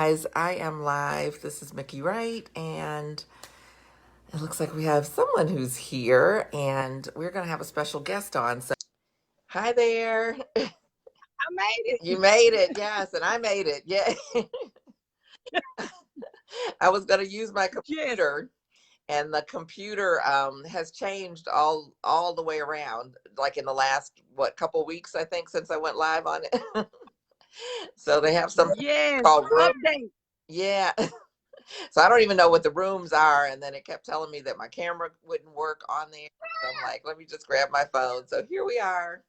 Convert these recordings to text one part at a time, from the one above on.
Guys, I am live. This is Miki Wright, and it looks like we have someone who's here, and we're going to have a special guest on. So, hi there. I made You it. made it. Yes, and I made it. Yeah. I was going to use my Yes. computer, and the computer has changed all the way around, like in the last, couple weeks, I think, since I went live on it. So they have something Yes. called room. Update. Yeah. So I don't even know what the rooms are. And then it kept telling me that my camera wouldn't work on there. So I'm like, let me just grab my phone. So here we are.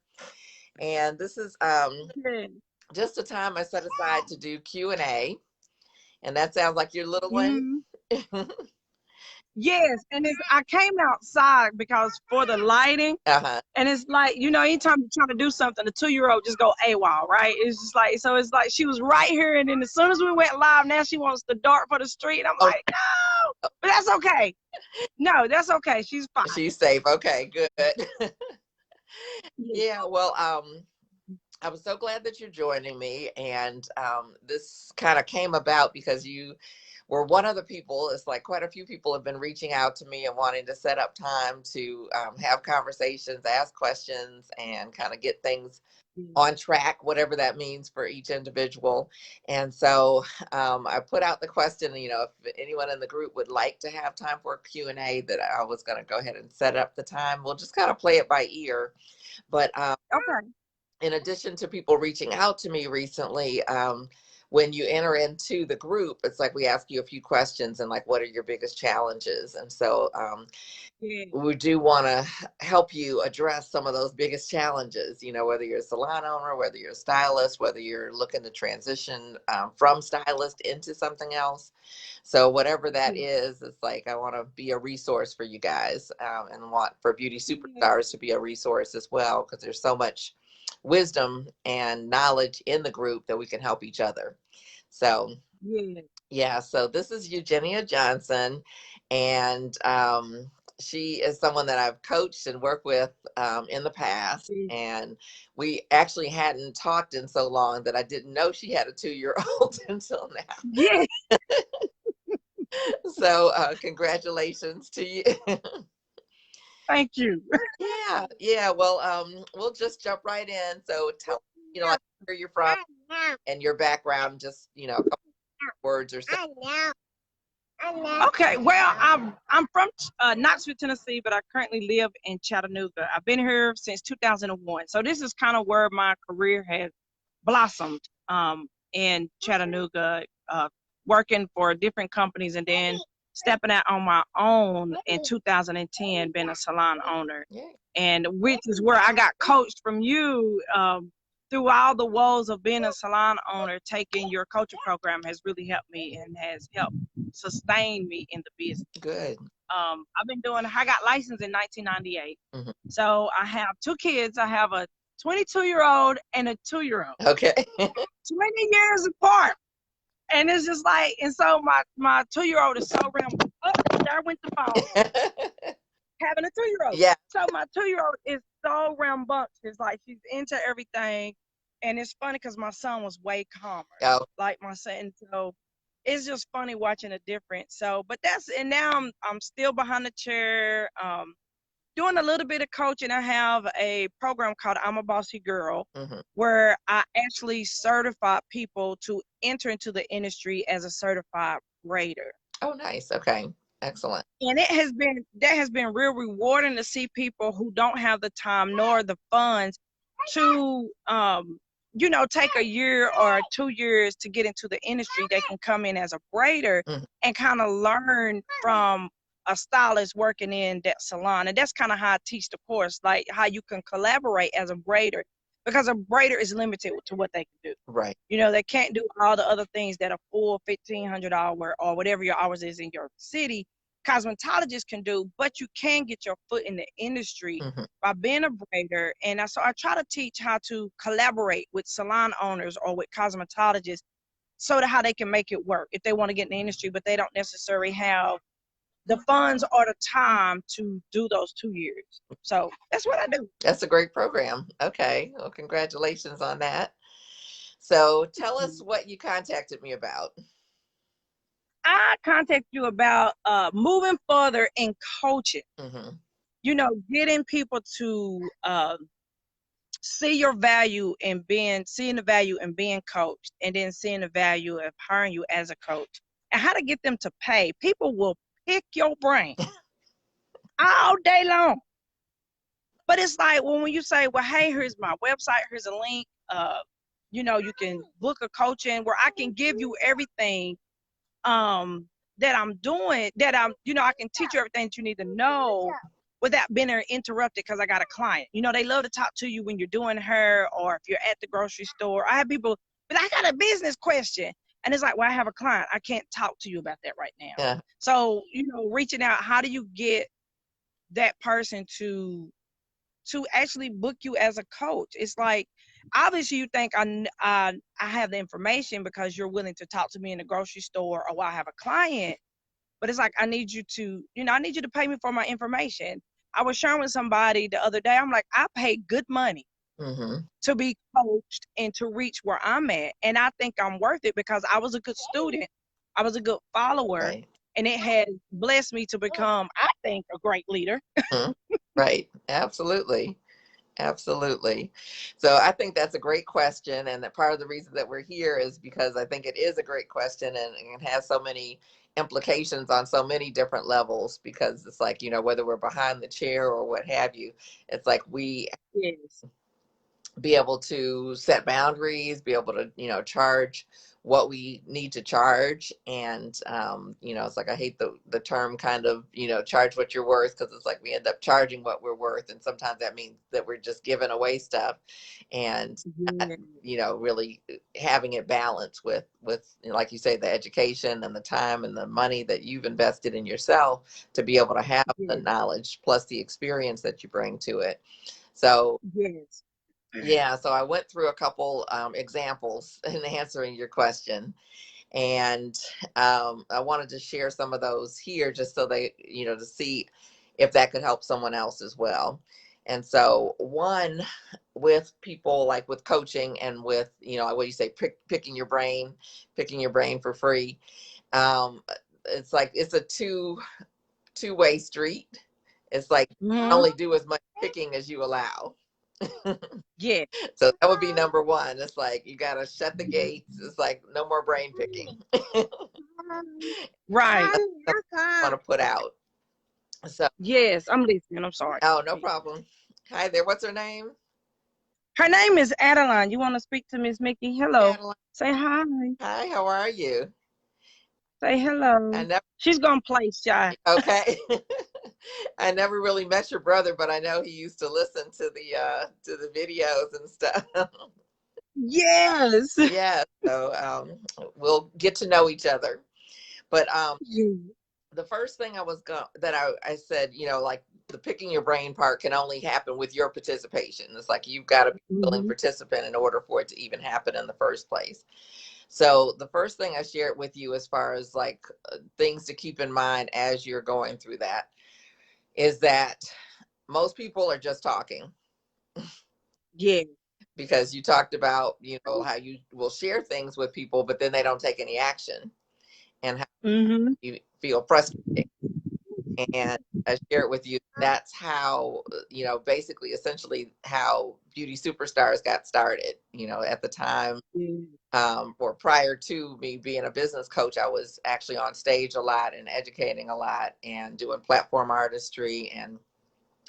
And this is Yes. just a time I set aside to do Q&A. And that sounds like your little one. Mhm. Yes. And I came outside because for the lighting, Uh-huh. and it's like, anytime you try to do something, the 2-year-old just go AWOL, right? It's just like, so it's like she was right here, and then as soon as we went live, now she wants to dart for the street. I'm Oh, like, no, but that's okay. No, that's okay. She's fine. she's safe. Okay, good. Yes. Yeah, well, I was so glad that you're joining me. And this kind of came about because you were one of the people. It's like quite a few people have been reaching out to me and wanting to set up time to have conversations, ask questions, and kind of get things on track, whatever that means for each individual. And so I put out the question, if anyone in the group would like to have time for a Q&A, that I was going to go ahead and set up the time. We'll just kind of play it by ear. But Okay. in addition to people reaching out to me recently, when you enter into the group, it's like we ask you a few questions and like, what are your biggest challenges? And so Yeah. we do want to help you address some of those biggest challenges, whether you're a salon owner, whether you're a stylist, whether you're looking to transition from stylist into something else. So whatever that Yeah. is, it's like I want to be a resource for you guys, and want for beauty Yeah. superstars to be a resource as well, because there's so much wisdom and knowledge in the group that we can help each other. So Yeah. yeah, so this is Eugenia Johnson, and she is someone that I've coached and worked with in the past. Yeah. And we actually hadn't talked in so long that I didn't know she had a 2-year old until now. Yeah. So congratulations to you. Thank you. Yeah, yeah. Well, we'll just jump right in. So tell like where you're from and your background, just a couple words or so. Okay, well, I'm from Knoxville, Tennessee, but I currently live in Chattanooga. I've been here since 2001, so this is kind of where my career has blossomed in Chattanooga, working for different companies, and then stepping out on my own in 2010, being a salon owner, Yeah. and which is where I got coached from you. Through all the woes of being a salon owner, taking your coaching program has really helped me and has helped sustain me in the business. Good. I got licensed in 1998. Hmm. So I have two kids. I have a 22-year-old and a 2-year-old, Okay. 20 years apart. And it's just like, and so my 2-year-old is so rambunctious. Oh, there went the phone. Having a 2-year-old. Yeah. So my 2-year-old is so rambunctious. Like, she's into everything. And it's funny because my son was way calmer, Oh, like my son. So it's just funny watching the difference. So, but and now I'm still behind the chair, doing a little bit of coaching. I have a program called I'm a Bossy Girl, hmm. where I actually certify people to enter into the industry as a certified braider. Oh, nice. Okay. Excellent. And that has been real rewarding to see people who don't have the time nor the funds to take a year or 2 years to get into the industry. They can come in as a braider Hmm. and kind of learn from a stylist working in that salon. And that's kind of how I teach the course, like how you can collaborate as a braider, because a braider is limited to what they can do. Right. They can't do all the other things that a full 1,500 hour or whatever your hours is in your city cosmetologists can do, but you can get your foot in the industry Hmm. by being a braider. And so I try to teach how to collaborate with salon owners or with cosmetologists, so that how they can make it work if they want to get in the industry, but they don't necessarily have the funds or the time to do those 2 years. So that's what I do. That's a great program. Okay. Well, congratulations on that. So tell us what you contacted me about. I contact you about moving further in coaching. Mm-hmm. You know, getting people to see your value in seeing the value in being coached, and then seeing the value of hiring you as a coach, and how to get them to pay. People will pick your brain all day long. But it's like when you say, well, hey, here's my website, here's a link, you know, you can book a coaching where I can give you everything that I'm doing, that you know, I can teach you everything that you need to know without being interrupted because I got a client. You know, they love to talk to you when you're doing hair or if you're at the grocery store. I have people, but I got a business question. And it's like, well, I have a client. I can't talk to you about that right now. Yeah. So, you know, reaching out, how do you get that person to actually book you as a coach? It's like, obviously you think I have the information because you're willing to talk to me in the grocery store or while I have a client, but it's like, I need you to, you know, I need you to pay me for my information. I was sharing with somebody the other day, I'm like, I pay good money Mm-hmm. to be coached and to reach where I'm at, and I think I'm worth it because I was a good student, I was a good follower, Right. and it has blessed me to become, I think, a great leader. Mhm. Right. Absolutely. Absolutely. So I think that's a great question. And that part of the reason that we're here is because I think it is a great question, and it has so many implications on so many different levels, because it's like, you know, whether we're behind the chair or what have you, it's like we Yes. be able to set boundaries, be able to, you know, charge what we need to charge. And, you know, it's like, I hate the term kind of, you know, charge what you're worth, because it's like we end up charging what we're worth. And sometimes that means that we're just giving away stuff, and not, Yes. you know, really having it balanced with, you know, like you say, the education and the time and the money that you've invested in yourself to be able to have the Yes. knowledge plus the experience that you bring to it. So Yes. yeah, so I went through a couple examples in answering your question, and I wanted to share some of those here just so they, you know, to see if that could help someone else as well. And so, one, with people like with coaching and with, you know, what you say, picking your brain for free. Um, it's like it's a two-way street. It's like Mm-hmm. only do as much picking as you allow. Yeah. So that would be number one. It's like you gotta shut the gates. It's like no more brain picking. Right. That's something I want to put out. So, Yes, I'm listening. I'm sorry. oh, no problem. Hi there. What's her name? Her name is Adeline. You want to speak to Miss Miki? Hello. Adeline. Say hi. Hi. How are you? Say I hello. never. She's gonna play shy. Okay. I never really met your brother, but I know he used to listen to the videos and stuff. Yes. Yeah. So we'll get to know each other. But the first thing I said, you know, like the picking your brain part can only happen with your participation. It's like you've got to be a willing Mm-hmm. participant in order for it to even happen in the first place. So the first thing I shared with you as far as like things to keep in mind as you're going through that is that most people are just talking, Yeah. because you talked about, you know, how you will share things with people, but then they don't take any action, and how Mm-hmm. you feel frustrated. And I share it with you. That's how, you know, basically, essentially, how beauty superstars got started. You know, at the time, Yeah. or prior to me being a business coach, I was actually on stage a lot and educating a lot and doing platform artistry and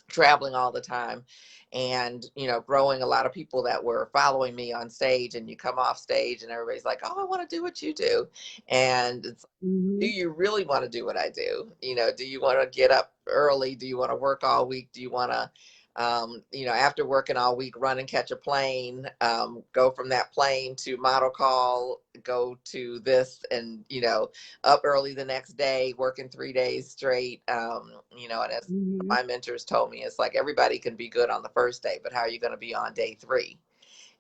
traveling all the time, and, you know, growing a lot of people that were following me on stage. And you come off stage and everybody's like, oh, I want to do what you do. And it's, do Mm-hmm. you really want to do what I do? You know, do you want to get up early? Do you want to work all week? Do you want to, you know, after working all week, run and catch a plane, go from that plane to model call, go to this, and, you know, up early the next day, working 3 days straight. You know, and as Mm-hmm. my mentors told me, it's like everybody can be good on the first day, but how are you going to be on day three?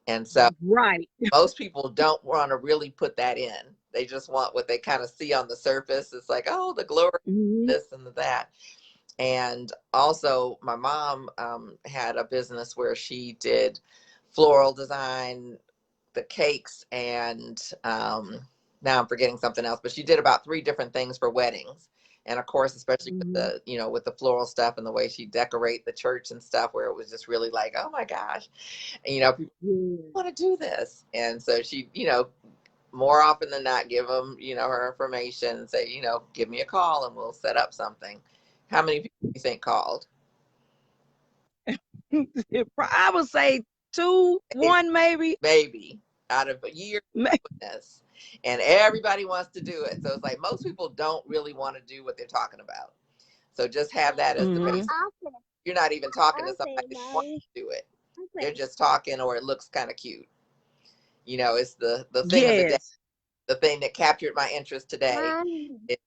And so Right. most people don't want to really put that in. They just want what they kind of see on the surface. It's like, oh, the glory, Mm-hmm. this and that. And also, my mom had a business where she did floral design, the cakes, and now I'm forgetting something else, but she did about 3 different things for weddings. And of course, especially with Mm-hmm. the, with the floral stuff and the way she decorate the church and stuff, where it was just really like, oh my gosh, and, people Yeah. want to do this. And so she, more often than not, give them, her information and say, give me a call and we'll set up something. How many people do you think called? I would say two, Maybe, one, maybe. maybe out of a year of doing this. And everybody wants to do it. So it's like most people don't really want to do what they're talking about. So just have that as the Mm-hmm. base. You're not even talking to somebody who wants to do it. They're just talking, or it looks kind of cute. It's the thing of the day, Yes. the thing that captured my interest today. Is,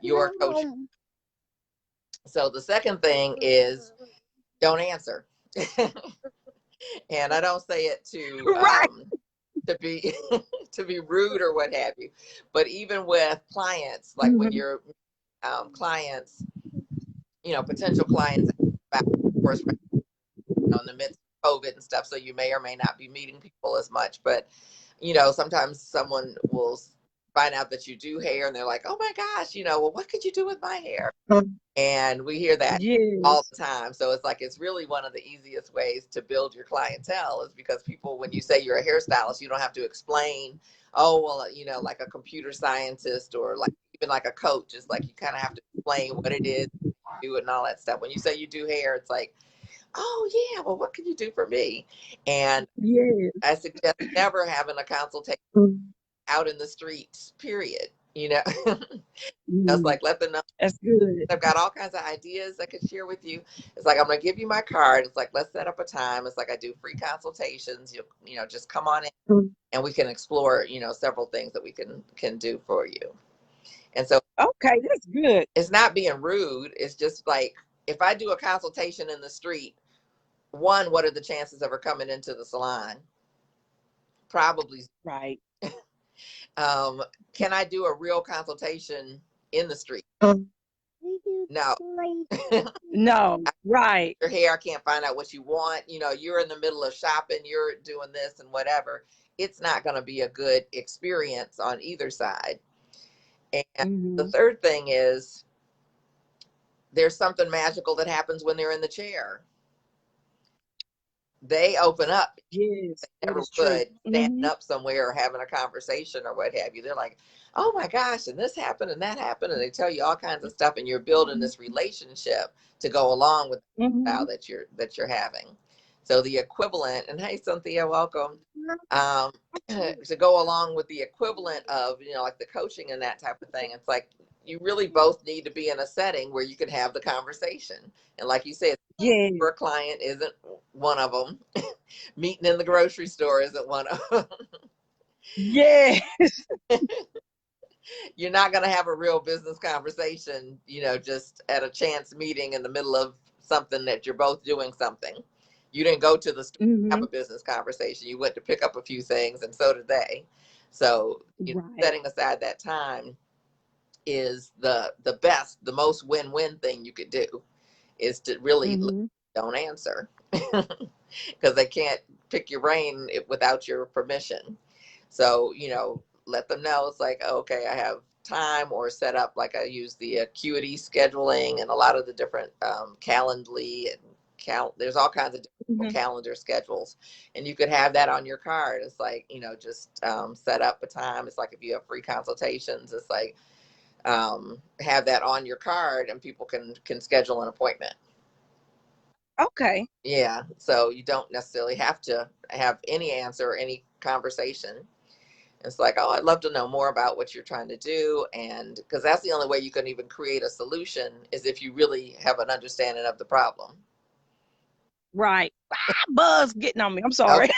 your coach. So the second thing is don't answer. And I don't say it Right. to be to be rude or what have you, but even with clients, like when Mm-hmm. your clients, potential clients, of course, right now in the midst of COVID and stuff, so you may or may not be meeting people as much, but sometimes someone will find out that you do hair and they're like, oh my gosh, well, what could you do with my hair? And we hear that all Yes. the time. So it's like, it's really one of the easiest ways to build your clientele, is because people, when you say you're a hairstylist, you don't have to explain, oh, well, like a computer scientist or like even like a coach. It's like you kind of have to explain what it is, do it and all that stuff. When you say you do hair, it's like, oh yeah, well, what can you do for me? And Yes. I suggest never having a consultation Mm-hmm. out in the streets, period. Just Mm-hmm. like let them know That's good. I've got all kinds of ideas I could share with you. It's like, I'm going to give you my card. It's like, let's set up a time. It's like, I do free consultations. Just come on in Mm-hmm. and we can explore, several things that we can do for you. And so Okay, that's good. it's not being rude. It's just like, if I do a consultation in the street, one, what are the chances of her coming into the salon? Probably. Right. Um, can I do a real consultation in the street? No. No. Right. Your hair, I can't find out what you want. You're in the middle of shopping, you're doing this and whatever. It's not going to be a good experience on either side. And the Mm-hmm. third thing is, there's something magical that happens when they're in the chair. They open up. Yes, They that never is true. would standing Mm-hmm. up somewhere or having a conversation or what have you. They're like, oh my gosh, and this happened and that happened. And they tell you all kinds of stuff, and you're building this relationship to go along with the Mm-hmm. style that you're having. So the equivalent, and hey Cynthia, welcome. Um, to go along with the equivalent of, like the coaching and that type of thing, it's like you really both need to be in a setting where you can have the conversation. And like you said, Yeah. for a client isn't one of them. Meeting in the grocery store isn't one of them. Yeah. You're not going to have a real business conversation, just at a chance meeting in the middle of something that you're both doing something. You didn't go to the store to have Mm-hmm. a business conversation. You went to pick up a few things, and so did they. So, Right. setting aside that time is the best, the most win-win thing you could do, is to really Mm-hmm. don't answer, because they can't pick your brain without your permission. So, let them know it's like, okay, I have time, or set up, like I use the Acuity scheduling and a lot of the different Calendly and there's all kinds of different Mm-hmm. calendar schedules, and you could have that on your card. It's like, just set up a time. It's like if you have free consultations, it's like, have that on your card and people can schedule an appointment. Okay. Yeah, so you don't necessarily have to have any answer or any conversation. It's like, oh, I'd love to know more about what you're trying to do. And because that's the only way you can even create a solution, is if you really have an understanding of the problem. Right. Buzz getting on me. I'm sorry. Okay.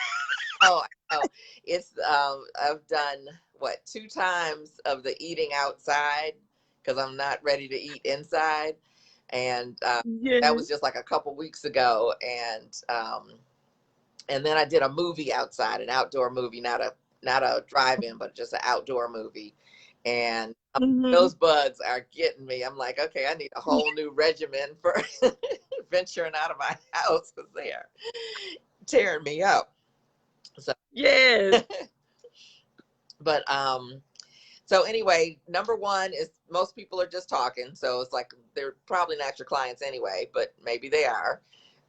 Oh, oh, it's, I've done what, 2 times of the eating outside, because I'm not ready to eat inside. And that Yeah. was just like a couple weeks ago. And then I did a movie outside, an outdoor movie, not a drive-in, but just an outdoor movie. And Mm-hmm. those bugs are getting me. I'm like, okay, I need a whole new regimen for venturing out of my house, because they are tearing me up. So Yes. But so anyway, number one is most people are just talking. So it's like they're probably not your clients anyway, but maybe they are.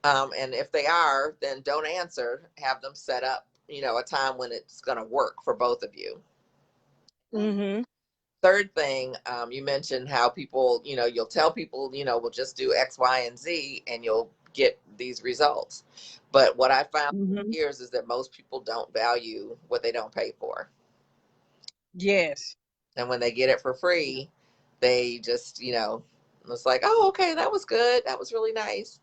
And if they are, then don't answer. Have them set up, a time when it's going to work for both of you. Mm-hmm. Third thing, you mentioned how people, you'll tell people, we'll just do X, Y, and Z, and you'll get these results. But what I found Mm-hmm. years is that most people don't value what they don't pay for. Yes. And when they get it for free, they just, it's like, oh, okay, that was good. That was really nice.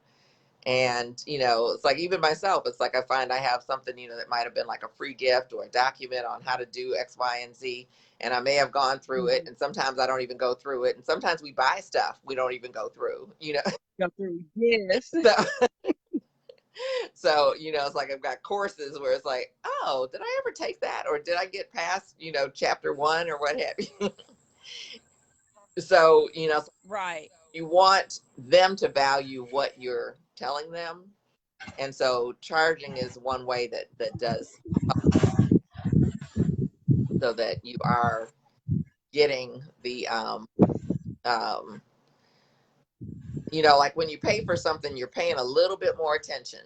And, it's like even myself, it's like I find I have something, that might have been like a free gift or a document on how to do X, Y, and Z. And I may have gone through it. Mm-hmm. And sometimes I don't even go through it. And sometimes we buy stuff we don't even go through. Go through. Yes. So, so, it's like I've got courses where it's like, oh, did I ever take that? Or did I get past, chapter one or what have you? So, Right. you want them to value what you're telling them. And so charging is one way that does, so that you are getting the um like when you pay for something, you're paying a little bit more attention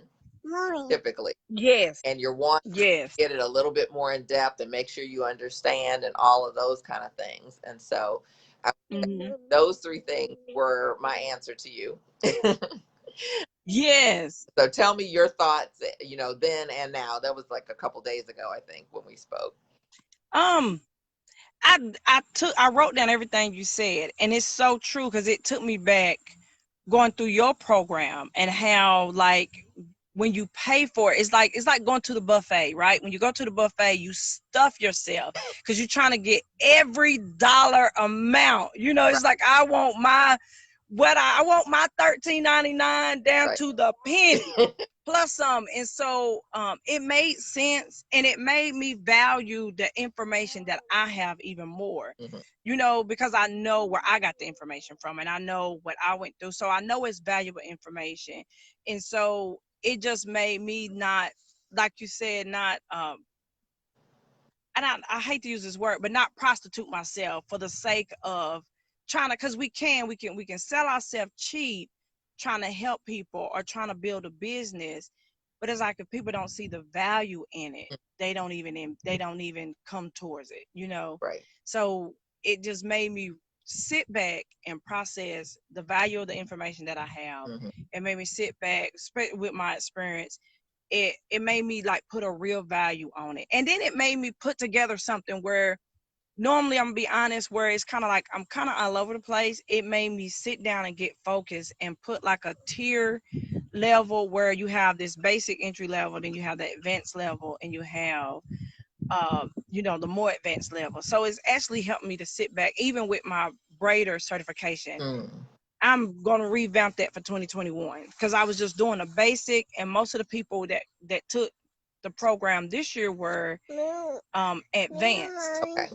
typically, Yes. and you're wanting to Yes. get it a little bit more in depth and make sure you understand and all of those kind of things. And so Mm-hmm. those three things were my answer to you. Yes. So tell me your thoughts, then and now. That was like a couple days ago, I think, when we spoke. Um, I wrote down everything you said, and it's so true because it took me back going through your program and how like when you pay for it, it's like going to the buffet, right? When you go to the buffet, you stuff yourself because you're trying to get every dollar amount. Right, It's like I want my $13.99 down right. to the penny plus some. And so it made sense, and it made me value the information that I have even more, Hmm. because I know where I got the information from, and I know what I went through, so I know it's valuable information. And so it just made me not, like you said, not and I hate to use this word, but not prostitute myself for the sake of trying to, because we can sell ourselves cheap trying to help people or trying to build a business. But it's like if people don't see the value in it, they don't even come towards it. Right. So it just made me sit back and process the value of the information that I have. Hmm. It made me sit back with my experience. It made me like put a real value on it, and then it made me put together something where normally I'm gonna be honest, where it's kind of like I'm kind of all over the place. It made me sit down and get focused and put like a tier level where you have this basic entry level, then you have the advanced level, and you have the more advanced level. So it's actually helped me to sit back, even with my braider certification. Mm. I'm gonna revamp that for 2021 because I was just doing a basic, and most of the people that took the program this year were advanced. Okay.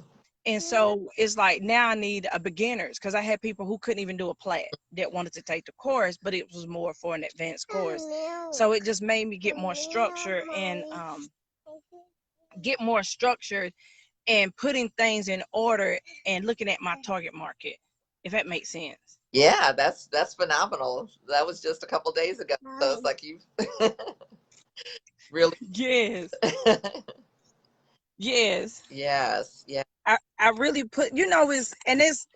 And so it's like now I need a beginners because I had people who couldn't even do a plat that wanted to take the course, but it was more for an advanced course. So it just made me get more structure and get more structured and putting things in order and looking at my target market, if that makes sense. Yeah, that's phenomenal. That was just a couple days ago. So it's like you really. Yes. Yes. Yes. Yeah. I really put, it's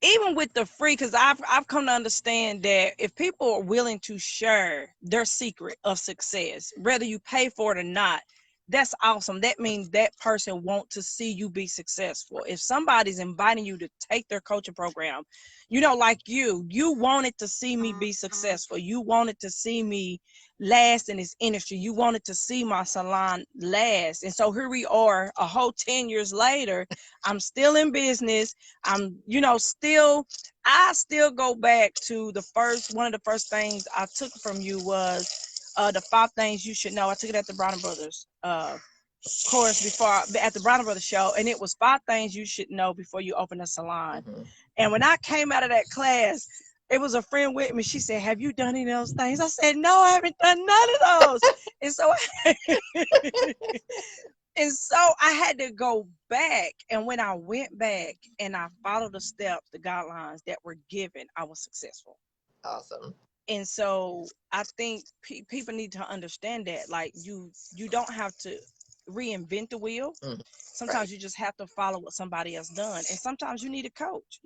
even with the free, because I've come to understand that if people are willing to share their secret of success, whether you pay for it or not, that's awesome. That means that person want to see you be successful. If somebody's inviting you to take their coaching program, like you wanted to see me be successful. You wanted to see me last in this industry. You wanted to see my salon last. And so here we are a whole 10 years later. I'm still in business. I still go back to one of the first things I took from you was the 5 things you should know. I took it at the Brown Brothers course at the Brown Brothers show, and it was 5 things you should know before you open a salon. Hmm. And when I came out of that class, it was a friend with me. She said, "Have you done any of those things?" I said, "No, I haven't done none of those." And so And so I had to go back. And when I went back and I followed the steps, the guidelines that were given, I was successful. Awesome. And so I think people need to understand that, like, you don't have to reinvent the wheel. Mhm. Right. Sometimes you just have to follow what somebody else done, and sometimes you need a coach.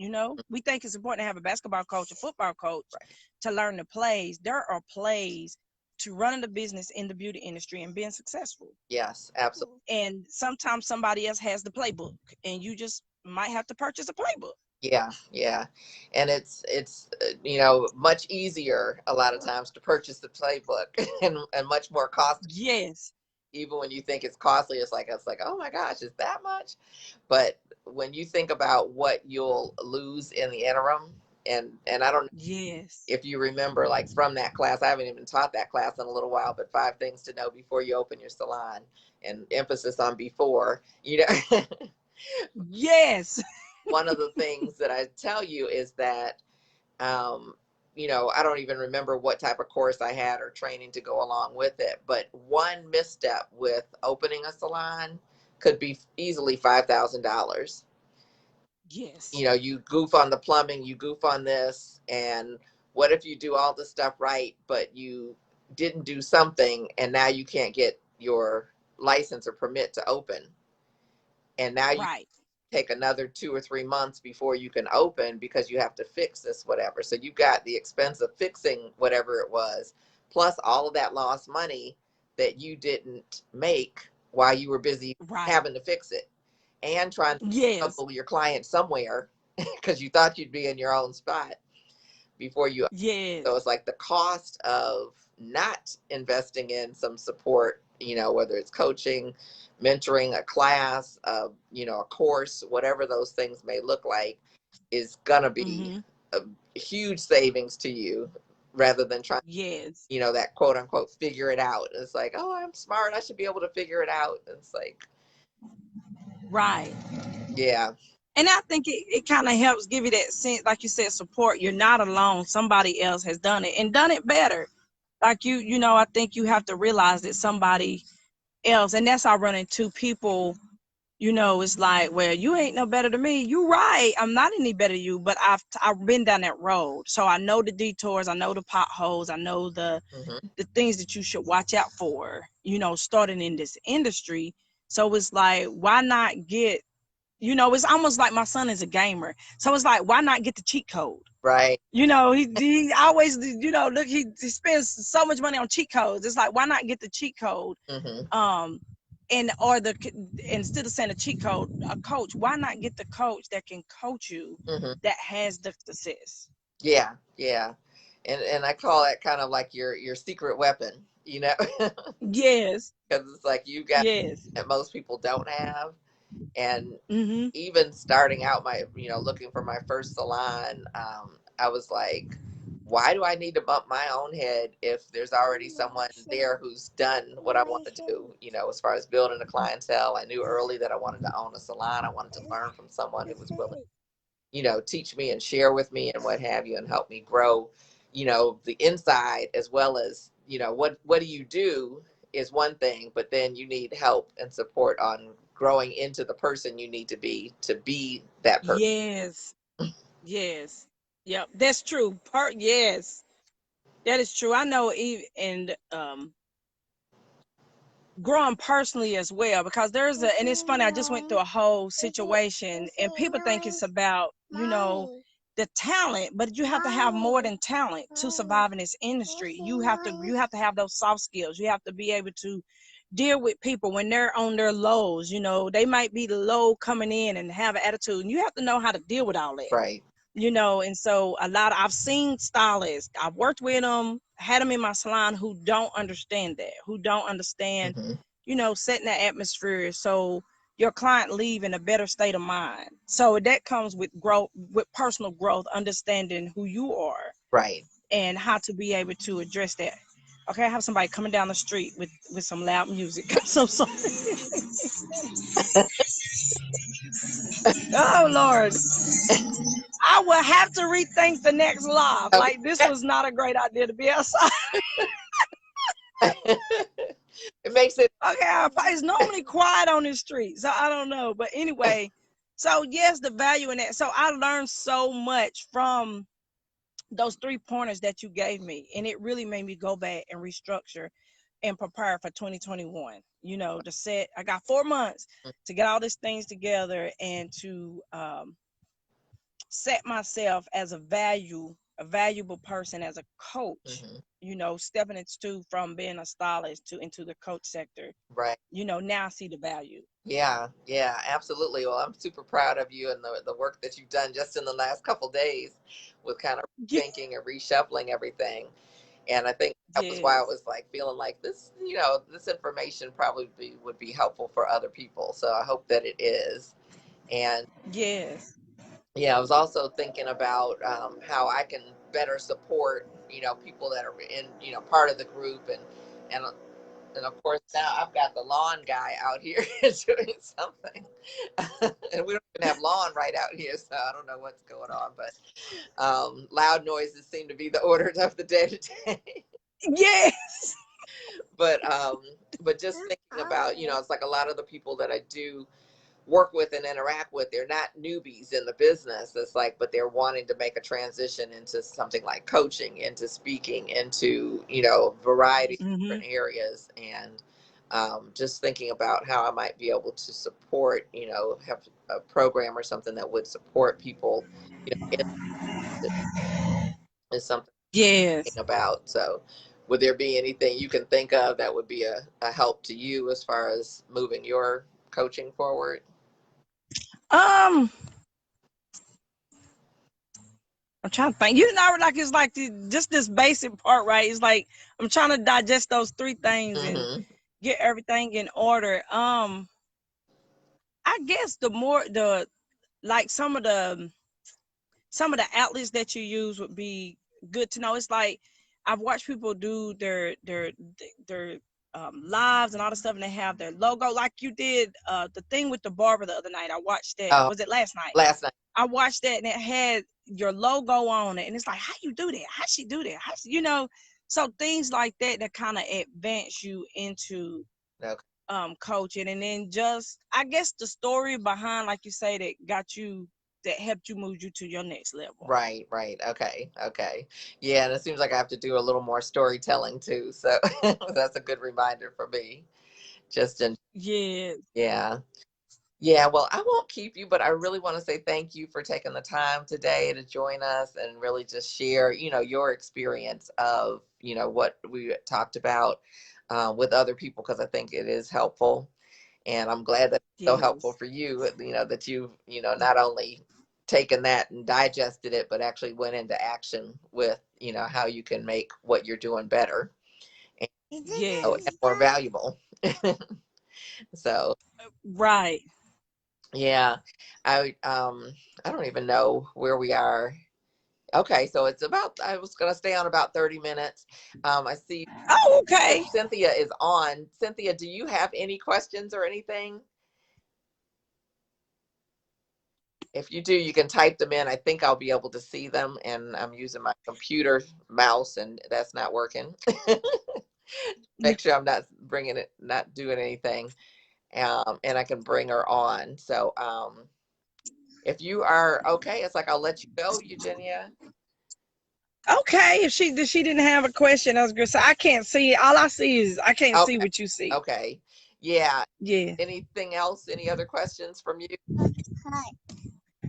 We think it's important to have a basketball coach, a football coach, Right. to learn the plays. There are plays to running the business in the beauty industry and being successful. Yes, absolutely. And sometimes somebody else has the playbook, and you just might have to purchase a playbook. Yeah, yeah. And it's much easier a lot of times to purchase the playbook and much more cost. Yes. Even when you think it's costly, it's like, oh my gosh, is that much? But when you think about what you'll lose in the interim, and I don't know Yes. if you remember, like from that class, I haven't even taught that class in a little while, but 5 things to know before you open your salon, and emphasis on before, Yes. one of the things that I tell you is that, um, I don't even remember what type of course I had or training to go along with it, but one misstep with opening a salon could be easily $5,000. Yes. You goof on the plumbing, you goof on this, and what if you do all the stuff right, but you didn't do something, and now you can't get your license or permit to open, and now you Right. take another 2 or 3 months before you can open because you have to fix this whatever. So you've got the expense of fixing whatever it was, plus all of that lost money that you didn't make while you were busy Right. having to fix it, and trying to Yes. hustle your client somewhere because you thought you'd be in your own spot before you. So Yes. it's like the cost of not investing in some support, whether it's coaching, mentoring, a class, a course, whatever those things may look like, is going to be Mm-hmm. a huge savings to you, rather than trying, Yes. that quote unquote figure it out. It's like, oh, I'm smart, I should be able to figure it out. It's like, Right. yeah, And I think it kind of helps give you that sense, like you said, support. You're not alone. Somebody else has done it and done it better. Like I think you have to realize that somebody else, and that's how I run into people. It's like, well, you ain't no better than me. You right. I'm not any better than you, but I've been down that road. So I know the detours, I know the potholes, I know hmm, the things that you should watch out for, starting in this industry. So it's like, why not get, it's almost like my son is a gamer. So it's like, why not get the cheat code? right, He always, look, he spends so much money on cheat codes. It's like, why not get the cheat code? hmm, Um, or instead of saying a cheat code, a coach, why not get the coach that can coach you, hmm, that has the success? yeah, yeah. And I call it kind of like your secret weapon, because Yes. it's like you got Yes. that most people don't have. And Mm-hmm. even starting out my, looking for my first salon, I was like, why do I need to bump my own head if there's already someone there who's done what I want to do, as far as building a clientele. I knew early that I wanted to own a salon. I wanted to learn from someone who was willing, teach me and share with me and what have you, and help me grow, the inside, as well as, what do you do is one thing, but then you need help and support on growing into the person you need to be that person. Yes. Yes. Yep. That's true. Yes. That is true. I know, even and growing personally as well, because and it's funny, I just went through a whole situation, and people think it's about, the talent, but you have to have more than talent to survive in this industry. You have to have those soft skills. You have to be able to deal with people when they're on their lows. They might be low coming in and have an attitude, and you have to know how to deal with all that. Right. And so I've seen stylists, I've worked with them, had them in my salon, who don't understand that, who don't understand, Hmm. setting the atmosphere so your client leave in a better state of mind. So that comes with growth, with personal growth, understanding who you are Right. and how to be able to address that. Okay, I have somebody coming down the street with some loud music. I'm so sorry. Oh Lord. I will have to rethink the next live. Like, this Okay. was not a great idea to be outside. It makes it Okay, it's normally quiet on the street, so I don't know. But anyway, so yes, the value in that. So I learned so much from those 3 pointers that you gave me, and it really made me go back and restructure and prepare for 2021. You know, to set. I got 4 months to get all these things together and to set myself as a valuable person as a coach. mm-hmm. You know, stepping into from being a stylist to into the coach sector. Right. You know, now I see the value. Yeah, yeah, absolutely. Well, I'm super proud of you and the work that you've done just in the last couple days with kind of thinking and reshuffling everything. And I think that was why I Yes. was like feeling like this, you know, this information probably would be helpful for other people. So I hope that it is. And Yes. yeah, I was also thinking about how I can better support, you know, people that are in, you know, part of the group and and of course now I've got the lawn guy out here doing something, and we don't even have lawn right out here, so I don't know what's going on. But loud noises seem to be the orders of the day today. Yes. but but just thinking about, you know, it's like a lot of the people that I do work with and interact with, they're not newbies in the business. It's like, but they're wanting to make a transition into something like coaching, into speaking, into, you know, variety of Mm-hmm. different areas. And just thinking about how I might be able to support, you know, have a program or something that would support people, you know, is something Yes. about. So would there be anything you can think of that would be a help to you as far as moving your coaching forward? Um, I'm trying to think. You know, like it's like just this basic part, right? It's like I'm trying to digest those 3 things and Mm-hmm. get everything in order. I guess the more the like some of the outlets that you use would be good to know. It's like I've watched people do their lives and all the stuff, and they have their logo, like you did the thing with the barber the other night. I watched that. Oh, Was it last night? last night. I watched that, and it had your logo on it, and it's like, how you do that? How she do that? You know, so things like that that kind of advance you into Okay. coaching. And then just I guess the story behind, like you say, that helped you move you to your next level. Right, right. Okay, okay. Yeah, and it seems like I have to do a little more storytelling too. So that's a good reminder for me. Just in, Yeah. yeah. Yeah, well, I won't keep you, but I really want to say thank you for taking the time today to join us and really just share, you know, your experience of, you know, what we talked about with other people, because I think it is helpful. And I'm glad that it's so helpful Yes. for you, you know, that you know, not only taken that and digested it, but actually went into action with, you know, how you can make what you're doing better and, and Yes. more valuable. So Right. yeah, I don't even know where we are. Okay, so it's about, I was gonna stay on about 30 minutes. I see Oh, okay. Cynthia is on. Cynthia, do you have any questions or anything? If you do, you can type them in. I think I'll be able to see them, and I'm using my computer mouse, and that's not working. Make sure I'm not bringing it, not doing anything, and I can bring her on. So, if you are okay, it's like I'll let you go, Eugenia. Okay. If she didn't have a question, I was gonna say I can't see it. All I see is I can't see Okay, what you see. okay, yeah. Yeah. Anything else? Any other questions from you?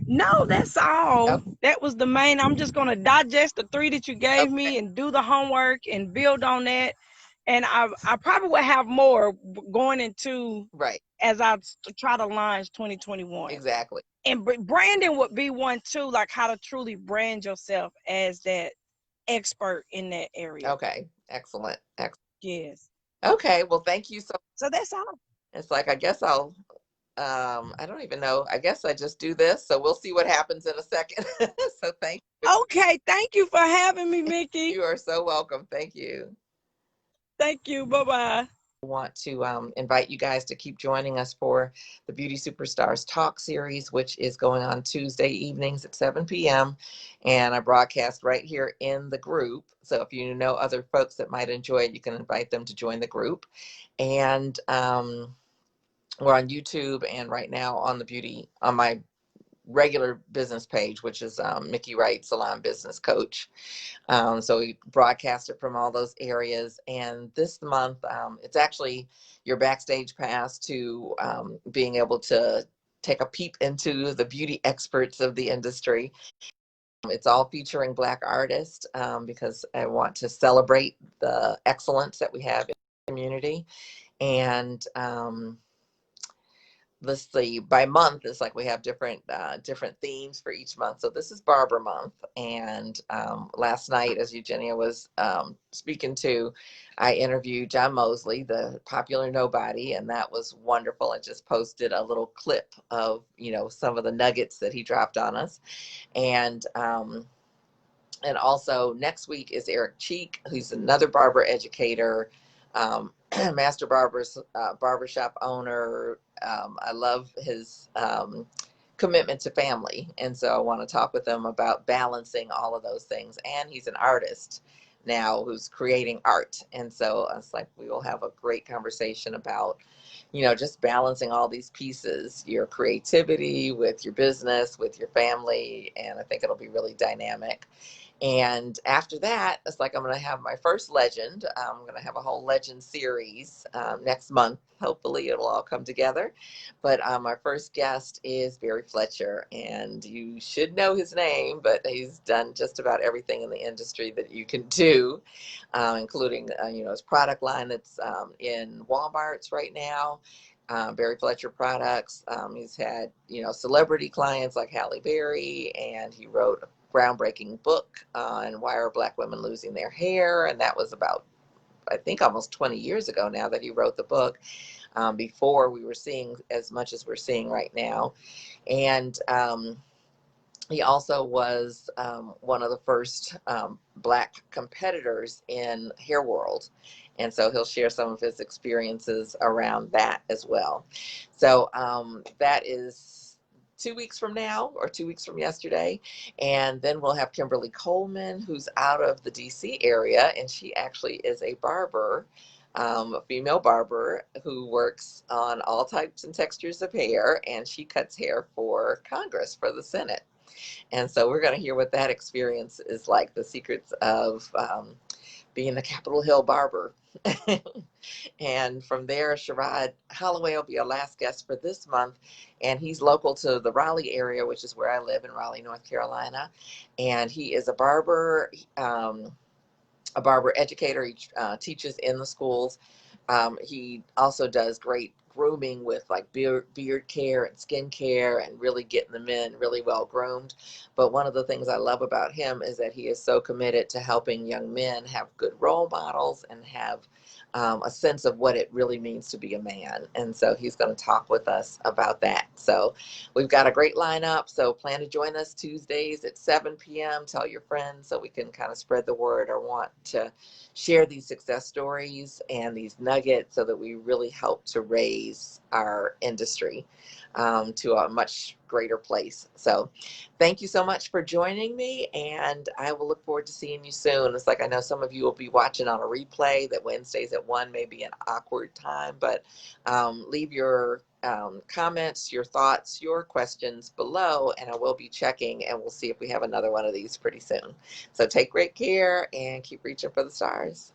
No, that's all. Oh, That was the main. I'm just gonna digest the 3 that you gave okay, me and do the homework and build on that. And I probably will have more going into right, as I try to launch 2021. exactly. And branding would be one too, like how to truly brand yourself as that expert in that area. Okay, excellent, excellent. Yes. Okay, well, thank you so. So that's all. It's like I guess I'll I don't even know. I guess I just do this. So we'll see what happens in a second. So thank you. Okay. Thank you for having me, Miki. You are so welcome. Thank you. Thank you. Bye bye. want to invite you guys to keep joining us for the Beauty Superstars Talk series, which is going on Tuesday evenings at 7 p.m. And I broadcast right here in the group. So if you know other folks that might enjoy it, you can invite them to join the group. And we're on YouTube and right now on my regular business page, which is Miki Wright Salon Business Coach. So we broadcast it from all those areas. And this month, it's actually your backstage pass to being able to take a peep into the beauty experts of the industry. It's all featuring Black artists because I want to celebrate the excellence that we have in the community. And let's see, by month it's like we have different themes for each month. So this is Barber Month, and last night, as Eugenia was speaking to, I interviewed John Mosley, the popular nobody, and that was wonderful. I just posted a little clip of some of the nuggets that he dropped on us. And also next week is Eric Cheek, who's another barber educator, master barbershop owner. I love his commitment to family. And so I want to talk with him about balancing all of those things. And he's an artist now who's creating art. And so it's like we will have a great conversation about, just balancing all these pieces, your creativity with your business, with your family. And I think it'll be really dynamic. And after that, it's like I'm going to have my first legend. I'm going to have a whole legend series next month. Hopefully, it'll all come together. But my first guest is Barry Fletcher, and you should know his name, but he's done just about everything in the industry that you can do, including his product line that's in Walmart's right now. Barry Fletcher products. He's had celebrity clients like Halle Berry, and he wrote groundbreaking book on why are Black women losing their hair, and that was about, I think, almost 20 years ago now that he wrote the book, before we were seeing as much as we're seeing right now. And he also was one of the first Black competitors in Hair World. And so he'll share some of his experiences around that as well. So that is 2 weeks from now, or 2 weeks from yesterday. And then we'll have Kimberly Coleman, who's out of the DC area. And she actually is a barber, a female barber who works on all types and textures of hair. And she cuts hair for Congress, for the Senate. And so we're going to hear what that experience is like, the secrets of being a Capitol Hill barber. And from there, Sherrod Holloway will be our last guest for this month. And he's local to the Raleigh area, which is where I live in Raleigh, North Carolina. And he is a barber educator. He teaches in the schools. He also does great grooming with like beard care and skin care and really getting the men really well groomed. But one of the things I love about him is that he is so committed to helping young men have good role models and have a sense of what it really means to be a man. And so he's going to talk with us about that. So we've got a great lineup. So plan to join us Tuesdays at 7 p.m. Tell your friends so we can kind of spread the word, or want to share these success stories and these nuggets so that we really help to raise our industry to a much greater place. So thank you so much for joining me, and I will look forward to seeing you soon. It's like I know some of you will be watching on a replay, that Wednesdays at 1 may be an awkward time, but leave your comments, your thoughts, your questions below, and I will be checking, and we'll see if we have another one of these pretty soon. So take great care and keep reaching for the stars.